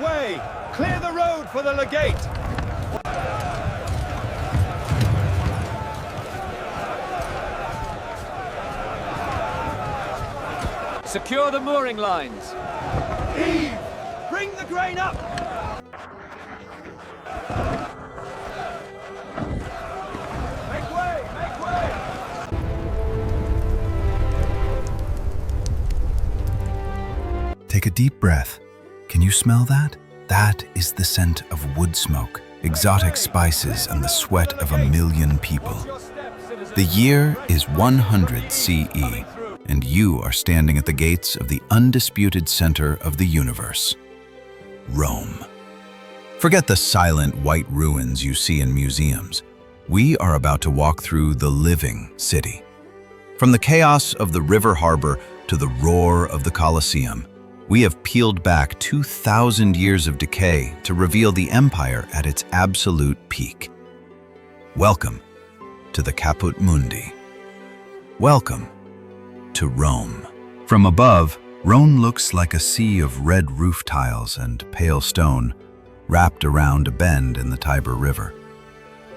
way! Clear the road for the legate! Secure the mooring lines. Heave! Bring the grain up! Make way! Make way! Take a deep breath. Can you smell that? That is the scent of wood smoke, exotic spices, and the sweat of 1,000,000 people. The year is 100 CE, and you are standing at the gates of the undisputed center of the universe, Rome. Forget the silent white ruins you see in museums. We are about to walk through the living city. From the chaos of the river harbor to the roar of the Colosseum, we have peeled back 2,000 years of decay to reveal the empire at its absolute peak. Welcome to the Caput Mundi. Welcome to Rome. From above, Rome looks like a sea of red roof tiles and pale stone wrapped around a bend in the Tiber River.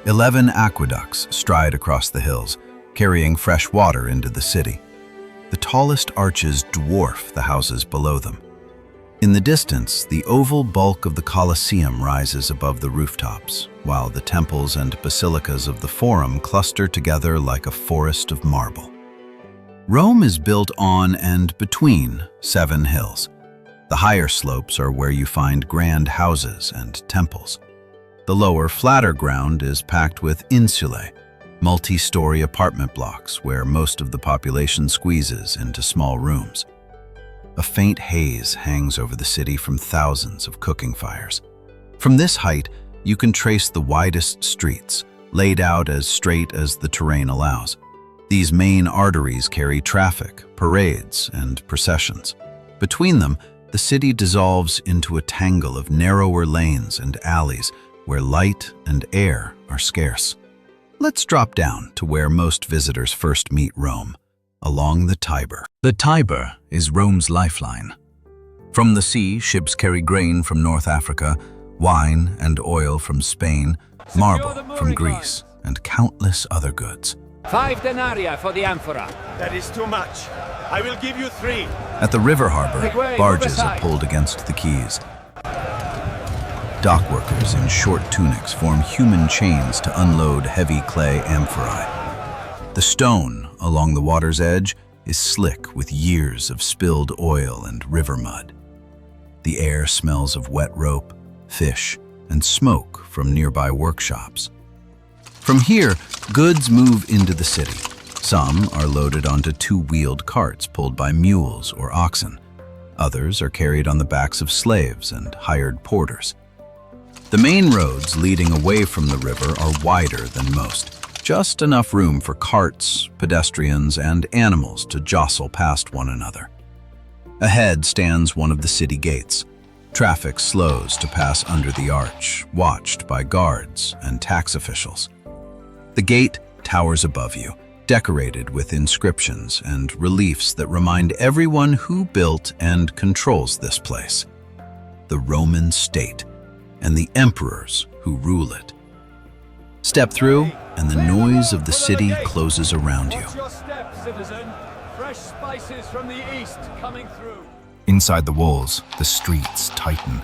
11 aqueducts stride across the hills, carrying fresh water into the city. The tallest arches dwarf the houses below them. In the distance, the oval bulk of the Colosseum rises above the rooftops, while the temples and basilicas of the Forum cluster together like a forest of marble. Rome is built on and between 7 hills. The higher slopes are where you find grand houses and temples. The lower, flatter ground is packed with insulae, multi-story apartment blocks where most of the population squeezes into small rooms. A faint haze hangs over the city from thousands of cooking fires. From this height, you can trace the widest streets, laid out as straight as the terrain allows. These main arteries carry traffic, parades, and processions. Between them, the city dissolves into a tangle of narrower lanes and alleys where light and air are scarce. Let's drop down to where most visitors first meet Rome, along the Tiber. The Tiber is Rome's lifeline. From the sea, ships carry grain from North Africa, wine and oil from Spain, marble from Greece, and countless other goods. 5 denarii for the amphora. That is too much. I will give you 3. At the river harbor, Make way, barges move are aside. pulled against the quays. Dock workers in short tunics form human chains to unload heavy clay amphorae. The stone along the water's edge is slick with years of spilled oil and river mud. The air smells of wet rope, fish, and smoke from nearby workshops. From here, goods move into the city. Some are loaded onto 2-wheeled carts pulled by mules or oxen. Others are carried on the backs of slaves and hired porters. The main roads leading away from the river are wider than most, just enough room for carts, pedestrians, and animals to jostle past one another. Ahead stands one of the city gates. Traffic slows to pass under the arch, watched by guards and tax officials. The gate towers above you, decorated with inscriptions and reliefs that remind everyone who built and controls this place: the Roman state and the emperors who rule it. Step through, and the noise of the city closes around you. Watch your step, citizen. Fresh spices from the east coming through. Inside the walls, the streets tighten.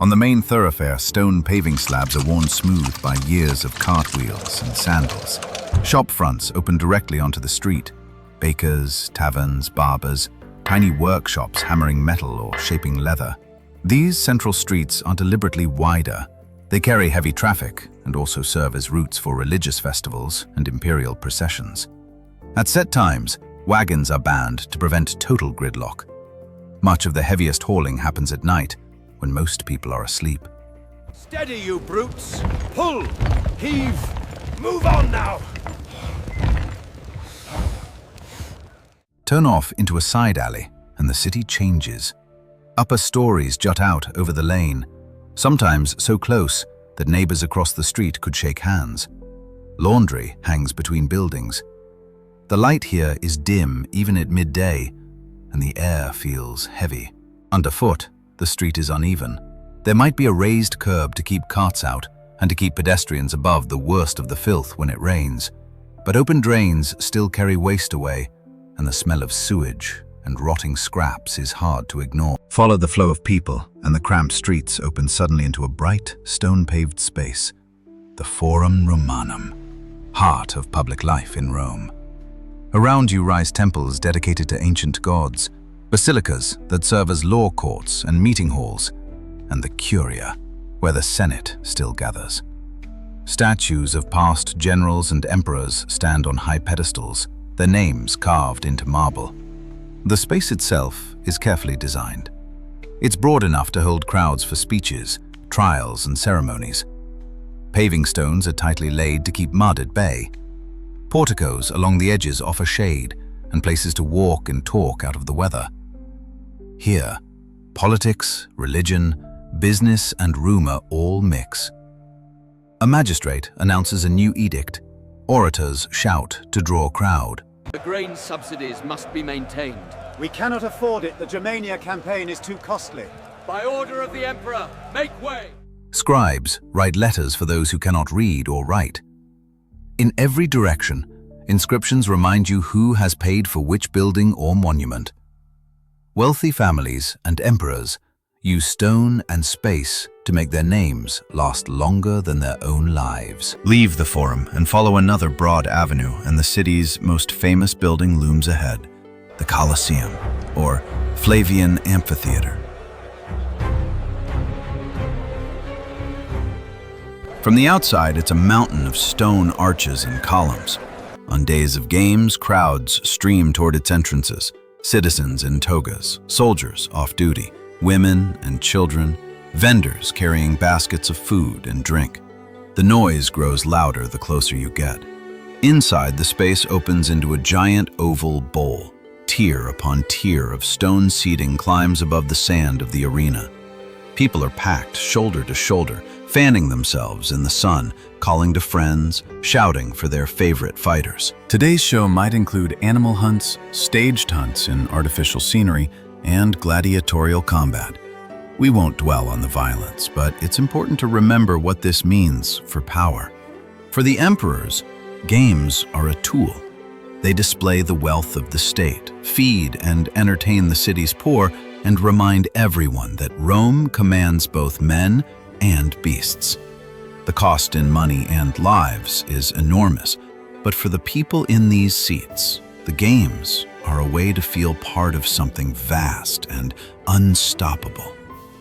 On the main thoroughfare, stone paving slabs are worn smooth by years of cartwheels and sandals. Shop fronts open directly onto the street. Bakers, taverns, barbers, tiny workshops hammering metal or shaping leather. These central streets are deliberately wider. They carry heavy traffic and also serve as routes for religious festivals and imperial processions. At set times, wagons are banned to prevent total gridlock. Much of the heaviest hauling happens at night, when most people are asleep. Steady, you brutes. Pull. Heave. Move on now. Turn off into a side alley, and the city changes. Upper stories jut out over the lane, sometimes so close that neighbors across the street could shake hands. Laundry hangs between buildings. The light here is dim even at midday, and the air feels heavy. Underfoot, the street is uneven. There might be a raised curb to keep carts out and to keep pedestrians above the worst of the filth when it rains. But open drains still carry waste away, and the smell of sewage and rotting scraps is hard to ignore. Follow the flow of people, and the cramped streets open suddenly into a bright, stone-paved space. The Forum Romanum, heart of public life in Rome. Around you rise temples dedicated to ancient gods, basilicas that serve as law courts and meeting halls, and the Curia, where the Senate still gathers. Statues of past generals and emperors stand on high pedestals, their names carved into marble. The space itself is carefully designed. It's broad enough to hold crowds for speeches, trials, and ceremonies. Paving stones are tightly laid to keep mud at bay. Porticos along the edges offer shade and places to walk and talk out of the weather. Here, politics, religion, business, and rumor all mix. A magistrate announces a new edict. Orators shout to draw a crowd. The grain subsidies must be maintained. We cannot afford it. The Germania campaign is too costly. By order of the Emperor, make way! Scribes write letters for those who cannot read or write. In every direction, inscriptions remind you who has paid for which building or monument. Wealthy families and emperors use stone and space to make their names last longer than their own lives. Leave the Forum and follow another broad avenue, and the city's most famous building looms ahead, the Colosseum, or Flavian Amphitheater. From the outside, it's a mountain of stone arches and columns. On days of games, crowds stream toward its entrances, citizens in togas, soldiers off duty, women and children, vendors carrying baskets of food and drink. The noise grows louder the closer you get. Inside, the space opens into a giant oval bowl. Tier upon tier of stone seating climbs above the sand of the arena. People are packed shoulder to shoulder, fanning themselves in the sun, calling to friends, shouting for their favorite fighters. Today's show might include animal hunts, staged hunts in artificial scenery, and gladiatorial combat. We won't dwell on the violence, but it's important to remember what this means for power. For the emperors, games are a tool. They display the wealth of the state, feed and entertain the city's poor, and remind everyone that Rome commands both men and beasts. The cost in money and lives is enormous, but for the people in these seats, the games are a way to feel part of something vast and unstoppable,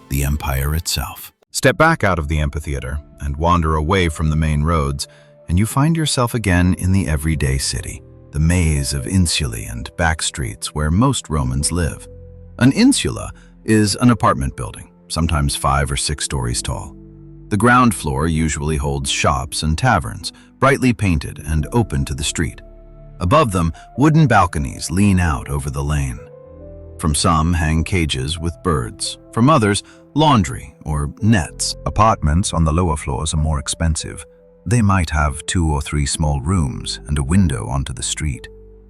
the empire itself. Step back out of the amphitheater and wander away from the main roads, and you find yourself again in the everyday city, the maze of insulae and back streets where most Romans live. An insula is an apartment building, sometimes 5 or 6 stories tall. The ground floor usually holds shops and taverns, brightly painted and open to the street. Above them, wooden balconies lean out over the lane. From some hang cages with birds, from others, laundry or nets. Apartments on the lower floors are more expensive. They might have 2 or 3 small rooms and a window onto the street.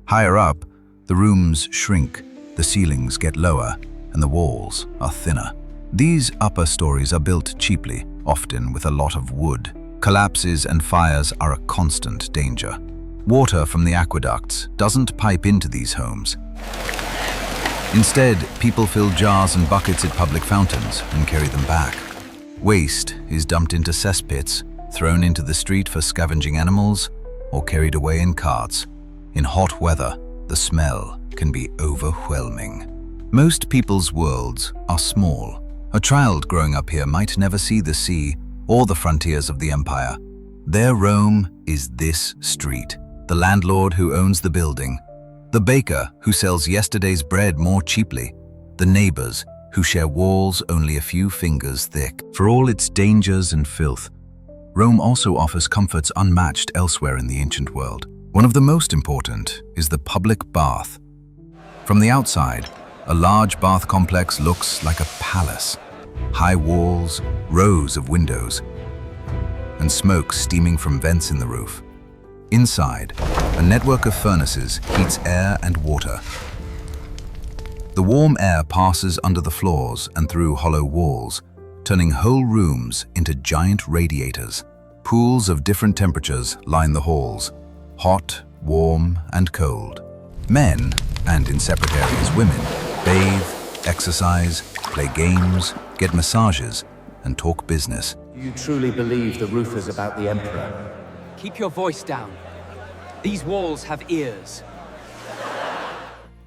Higher up, the rooms shrink, the ceilings get lower, and the walls are thinner. These upper stories are built cheaply, often with a lot of wood. Collapses and fires are a constant danger. Water from the aqueducts doesn't pipe into these homes. Instead, people fill jars and buckets at public fountains and carry them back. Waste is dumped into cesspits, thrown into the street for scavenging animals, or carried away in carts. In hot weather, the smell can be overwhelming. Most people's worlds are small. A child growing up here might never see the sea or the frontiers of the empire. Their Rome is this street, the landlord who owns the building, the baker who sells yesterday's bread more cheaply, the neighbors who share walls only a few fingers thick. For all its dangers and filth, Rome also offers comforts unmatched elsewhere in the ancient world. One of the most important is the public bath. From the outside, a large bath complex looks like a palace. High walls, rows of windows, and smoke steaming from vents in the roof. Inside, a network of furnaces heats air and water. The warm air passes under the floors and through hollow walls turning whole rooms into giant radiators. Pools of different temperatures line the halls, hot, warm, and cold. Men, and in separate areas women, bathe, exercise, play games, get massages, and talk business. Do you truly believe the roof is about the Emperor? Keep your voice down. These walls have ears.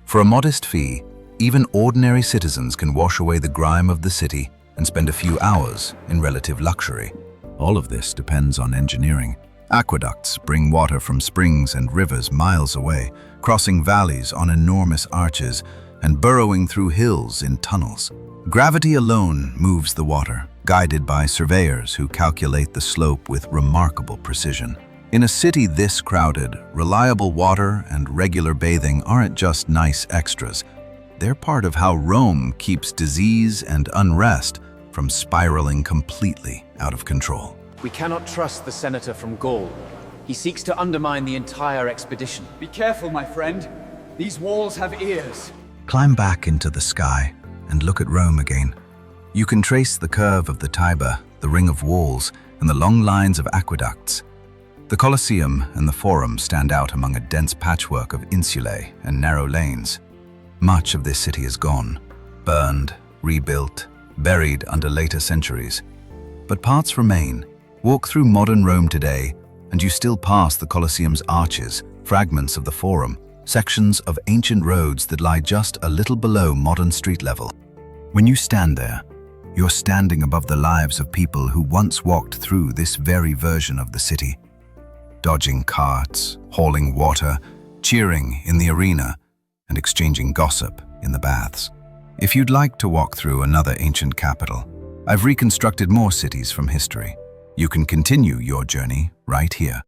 For a modest fee, even ordinary citizens can wash away the grime of the city and spend a few hours in relative luxury. All of this depends on engineering. Aqueducts bring water from springs and rivers miles away, crossing valleys on enormous arches and burrowing through hills in tunnels. Gravity alone moves the water, guided by surveyors who calculate the slope with remarkable precision. In a city this crowded, reliable water and regular bathing aren't just nice extras. They're part of how Rome keeps disease and unrest from spiraling completely out of control. We cannot trust the senator from Gaul. He seeks to undermine the entire expedition. Be careful, my friend. These walls have ears. Climb back into the sky and look at Rome again. You can trace the curve of the Tiber, the ring of walls, and the long lines of aqueducts. The Colosseum and the Forum stand out among a dense patchwork of insulae and narrow lanes. Much of this city is gone, burned, rebuilt, buried under later centuries. But parts remain. Walk through modern Rome today, and you still pass the Colosseum's arches, fragments of the Forum, sections of ancient roads that lie just a little below modern street level. When you stand there, you're standing above the lives of people who once walked through this very version of the city, dodging carts, hauling water, cheering in the arena, and exchanging gossip in the baths. If you'd like to walk through another ancient capital, I've reconstructed more cities from history. You can continue your journey right here.